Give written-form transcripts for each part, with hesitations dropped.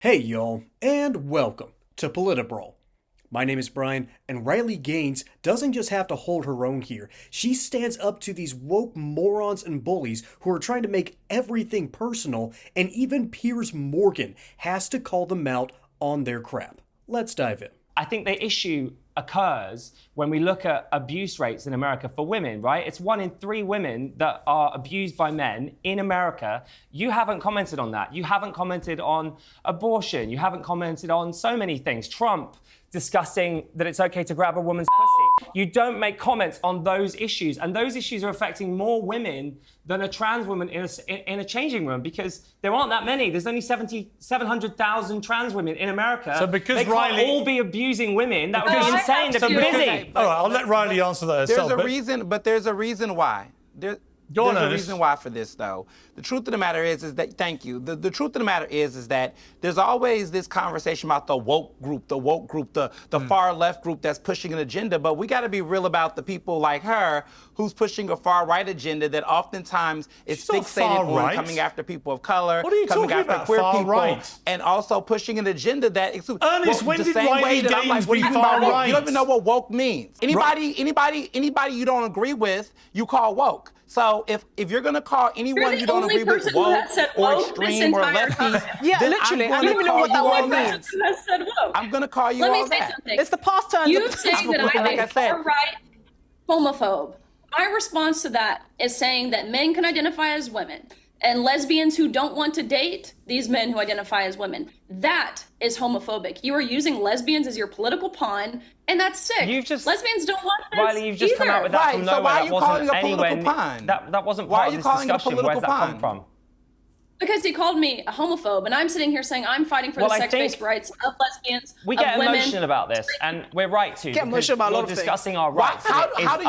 Hey y'all, and welcome to PolitiBrawl. My name is Brian, and Riley Gaines doesn't just have to hold her own here. She stands up to these woke morons and bullies who are trying to make everything personal, and even Piers Morgan has to call them out on their crap. Let's dive in. I think the issue occurs when we look at abuse rates in America for women, right? It's 1 in 3 women that are abused by men in America. You haven't commented on that. You haven't commented on abortion. You haven't commented on so many things. Trump discussing that it's okay to grab a woman's pussy. You don't make comments on those issues, and those issues are affecting more women than a trans woman in a changing room, because there aren't that many. There's only 700,000 trans women in America. So because they Riley can't all be abusing women. That would be insane. They're busy. All right, I'll let Riley answer that herself. There's a reason why. There's a reason why for this, though. The truth of the matter is that, thank you. The truth of the matter is that there's always this conversation about the woke group, the far left group that's pushing an agenda, but we got to be real about the people like her who's pushing a far right agenda that oftentimes is fixated on coming after people of color, coming after queer people, and also pushing an agenda that Ernest, when did Riley Gaines be far right? You don't even know what woke means. Anybody you don't agree with, you call woke. So if you're gonna call anyone you don't agree with woke or extreme or lefty, yeah, literally, I don't even know what that word means. I'm gonna call you all that. Let me say something. It's the past tense. You say that I'm a far-right homophobe. My response to that is saying that men can identify as women, and lesbians who don't want to date these men who identify as women. That is homophobic. You are using lesbians as your political pawn, and that's sick. Lesbians don't want this Riley, you've just come out with that from nowhere. So why are you calling a political pawn? That wasn't part of this discussion. Where's that come from? Because he called me a homophobe, and I'm sitting here saying I'm fighting for the sex-based rights of lesbians, we of get women. emotional about this, and we're right to. Get emotional about a lot of things. Discussing our rights. How do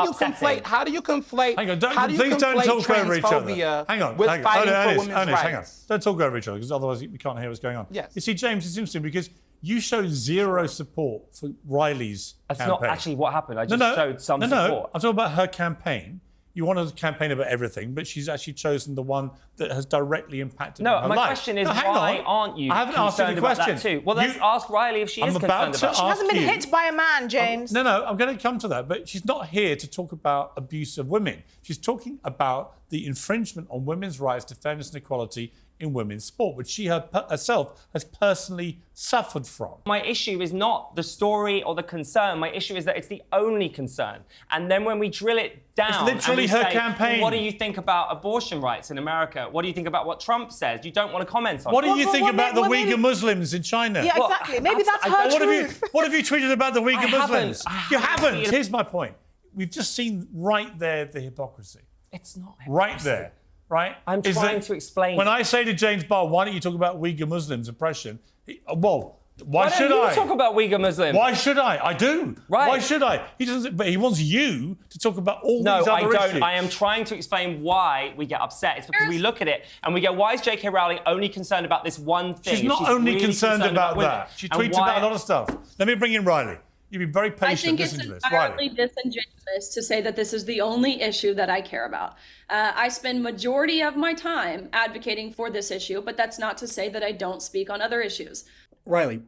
you conflate? Hang on, please don't talk over each other. Hang on, hang on. Don't talk over each other, because otherwise we can't hear what's going on. Yes. You see, James, it's interesting because you show zero support for Riley's campaign. That's not actually what happened. I just showed some support. No, I'm talking about her campaign. You want to campaign about everything, but she's actually chosen the one that has directly impacted her life. No, my question is, why aren't you concerned about that too? Well, let's ask Riley if she is concerned about it. She hasn't been hit by a man, James. No, I'm going to come to that, but she's not here to talk about abuse of women. She's talking about the infringement on women's rights to fairness and equality in women's sport, which she herself has personally suffered from. My issue is not the story or the concern. My issue is that it's the only concern. And then when we drill it down, it's literally her campaign. Well, what do you think about abortion rights in America? What do you think about what Trump says? You don't want to comment on it. What do you think about the Uyghur Muslims in China? Yeah, exactly. Maybe that's her truth. What have you tweeted about the Uyghur Muslims? You haven't. Here's my point. We've just seen right there the hypocrisy. It's not hypocrisy. Right there. Right? I'm trying to explain. When I say to James Barr, why don't you talk about Uyghur Muslims oppression? Why should I? Why don't you talk about Uyghur Muslims? Why should I? I do. Right. Why should I? He doesn't. But he wants you to talk about all these other issues. No, I don't. I am trying to explain why we get upset. It's because we look at it and we go, why is J.K. Rowling only concerned about this one thing? She's not only really concerned about that. She tweets about a lot of stuff. Let me bring in Riley. You've been very patient listening to this. I think it's entirely disingenuous to say that this is the only issue that I care about. I spend majority of my time advocating for this issue, but that's not to say that I don't speak on other issues. Riley,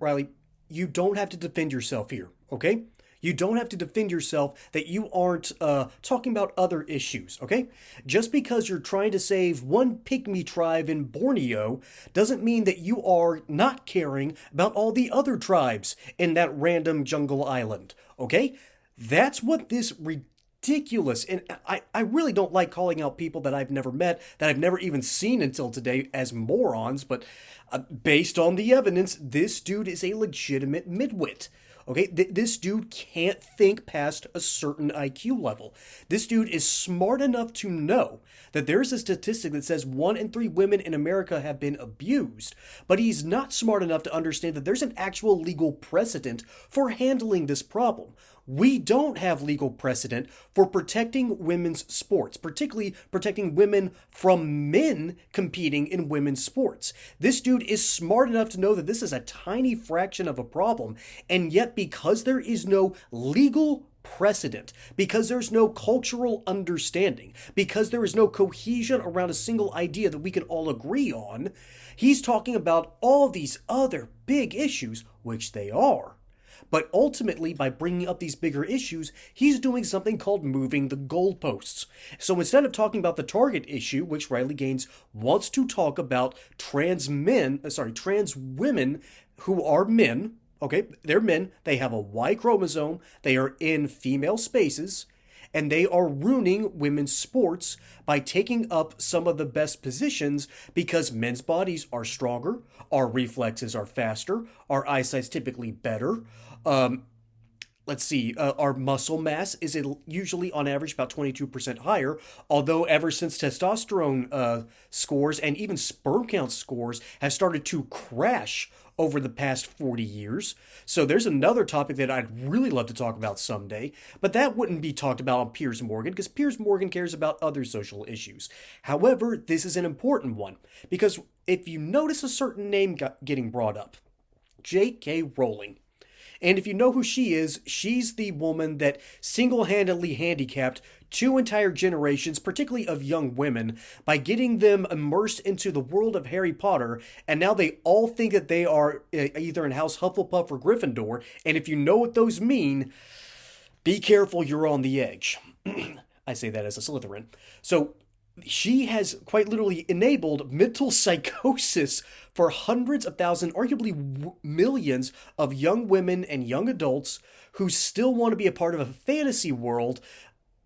you don't have to defend yourself here, okay? You don't have to defend yourself that you aren't talking about other issues, okay? Just because you're trying to save one pygmy tribe in Borneo doesn't mean that you are not caring about all the other tribes in that random jungle island, okay? That's what this ridiculous, and I really don't like calling out people that I've never met, that I've never even seen until today as morons, but based on the evidence, this dude is a legitimate midwit. Okay, this dude can't think past a certain IQ level. This dude is smart enough to know that there's a statistic that says 1 in 3 women in America have been abused, but he's not smart enough to understand that there's an actual legal precedent for handling this problem. We don't have legal precedent for protecting women's sports, particularly protecting women from men competing in women's sports. This dude is smart enough to know that this is a tiny fraction of a problem, and yet because there is no legal precedent, because there's no cultural understanding, because there is no cohesion around a single idea that we can all agree on, He's talking about all these other big issues, which they are. But ultimately, by bringing up these bigger issues, he's doing something called moving the goalposts. So instead of talking about the target issue, which Riley Gaines wants to talk about trans women who are men, okay, they're men, they have a Y chromosome, they are in female spaces, and they are ruining women's sports by taking up some of the best positions because men's bodies are stronger, our reflexes are faster, our eyesight's typically better. Our muscle mass is usually on average about 22% higher, although ever since testosterone scores and even sperm count scores have started to crash over the past 40 years. So there's another topic that I'd really love to talk about someday, but that wouldn't be talked about on Piers Morgan because Piers Morgan cares about other social issues. However, this is an important one because if you notice a certain name getting brought up, J.K. Rowling. And if you know who she is, she's the woman that single-handedly handicapped two entire generations, particularly of young women, by getting them immersed into the world of Harry Potter, and now they all think that they are either in House Hufflepuff or Gryffindor, and if you know what those mean, be careful, you're on the edge. I say that as a Slytherin. So she has quite literally enabled mental psychosis for hundreds of thousands, arguably millions of young women and young adults who still want to be a part of a fantasy world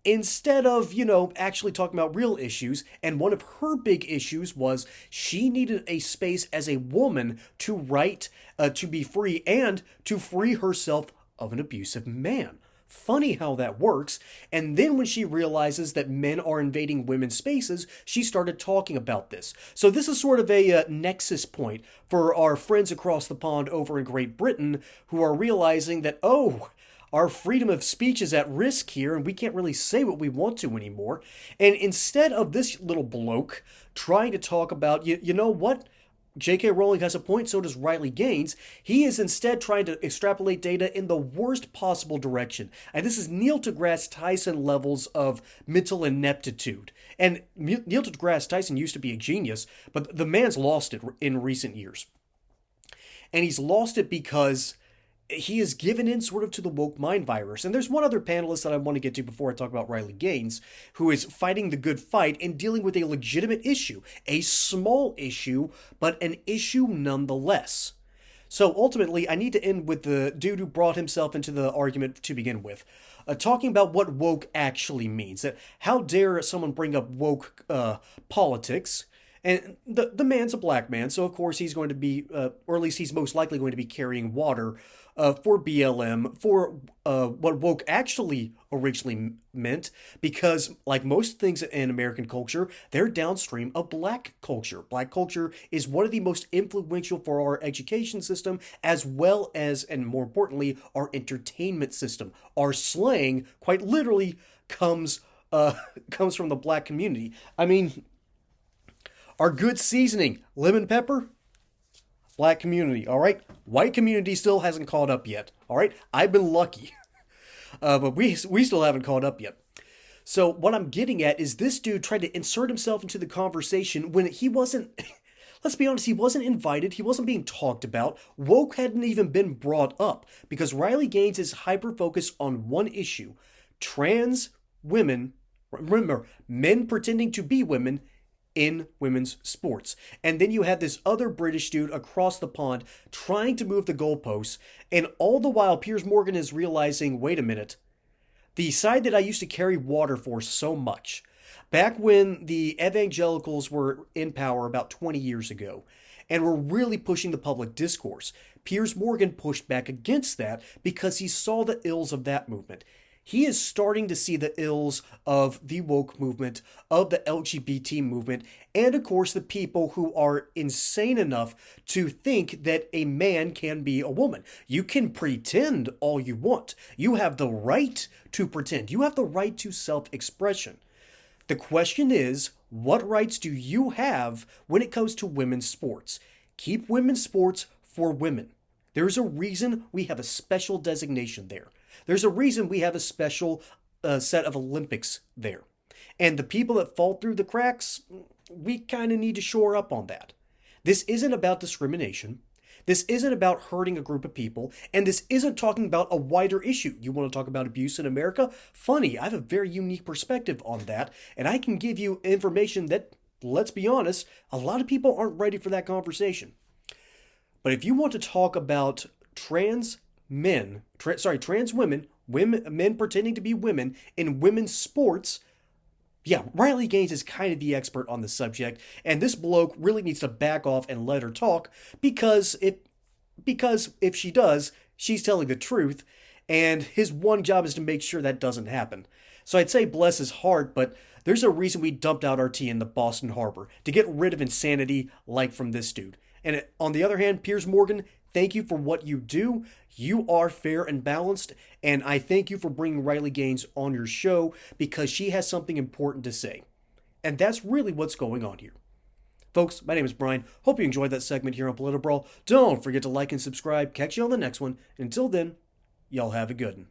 instead of, actually talking about real issues. And one of her big issues was she needed a space as a woman to write, to be free, and to free herself of an abusive man. Funny how that works. And then when she realizes that men are invading women's spaces, she started talking about this. So this is sort of a nexus point for our friends across the pond over in Great Britain who are realizing that, our freedom of speech is at risk here and we can't really say what we want to anymore. And instead of this little bloke trying to talk about, you know what? J.K. Rowling has a point, so does Riley Gaines. He is instead trying to extrapolate data in the worst possible direction. And this is Neil deGrasse Tyson levels of mental ineptitude. And Neil deGrasse Tyson used to be a genius, but the man's lost it in recent years. And he's lost it because he is given in sort of to the woke mind virus. And there's one other panelist that I want to get to before I talk about Riley Gaines, who is fighting the good fight and dealing with a legitimate issue, a small issue, but an issue nonetheless. So ultimately, I need to end with the dude who brought himself into the argument to begin with, talking about what woke actually means. That how dare someone bring up woke politics? And the man's a black man, so of course he's going to be, or at least he's most likely going to be carrying water for BLM, for what woke actually originally meant, because like most things in American culture, they're downstream of black culture. Black culture is one of the most influential for our education system, as well as, and more importantly, our entertainment system. Our slang, quite literally, comes from the black community. I mean, our good seasoning, lemon pepper, black community, all right? White community still hasn't caught up yet, all right? I've been lucky, but we still haven't caught up yet. So what I'm getting at is this dude tried to insert himself into the conversation when he wasn't, let's be honest, he wasn't invited, he wasn't being talked about. Woke hadn't even been brought up because Riley Gaines is hyper-focused on one issue, trans women, remember, men pretending to be women in women's sports. And then you had this other British dude across the pond trying to move the goalposts, and all the while Piers Morgan is realizing, wait a minute, the side that I used to carry water for so much, back when the evangelicals were in power about 20 years ago, and were really pushing the public discourse, Piers Morgan pushed back against that because he saw the ills of that movement. He is starting to see the ills of the woke movement, of the LGBT movement, and of course the people who are insane enough to think that a man can be a woman. You can pretend all you want. You have the right to pretend. You have the right to self-expression. The question is, what rights do you have when it comes to women's sports? Keep women's sports for women. There's a reason we have a special designation there. There's a reason we have a special set of Olympics there. And the people that fall through the cracks, we kind of need to shore up on that. This isn't about discrimination. This isn't about hurting a group of people, and this isn't talking about a wider issue. You want to talk about abuse in America? Funny, I have a very unique perspective on that, and I can give you information that, let's be honest, a lot of people aren't ready for that conversation. But if you want to talk about trans women, men pretending to be women in women's sports, yeah, Riley Gaines is kind of the expert on the subject, and this bloke really needs to back off and let her talk, because if she does, she's telling the truth, and his one job is to make sure that doesn't happen. So I'd say bless his heart, but there's a reason we dumped out our tea in the Boston Harbor, to get rid of insanity like from this dude. And on the other hand, Piers Morgan, thank you for what you do. You are fair and balanced, and I thank you for bringing Riley Gaines on your show, because she has something important to say. And that's really what's going on here. Folks, my name is Brian. Hope you enjoyed that segment here on PolitiBrawl. Don't forget to like and subscribe. Catch you on the next one. Until then, y'all have a good one.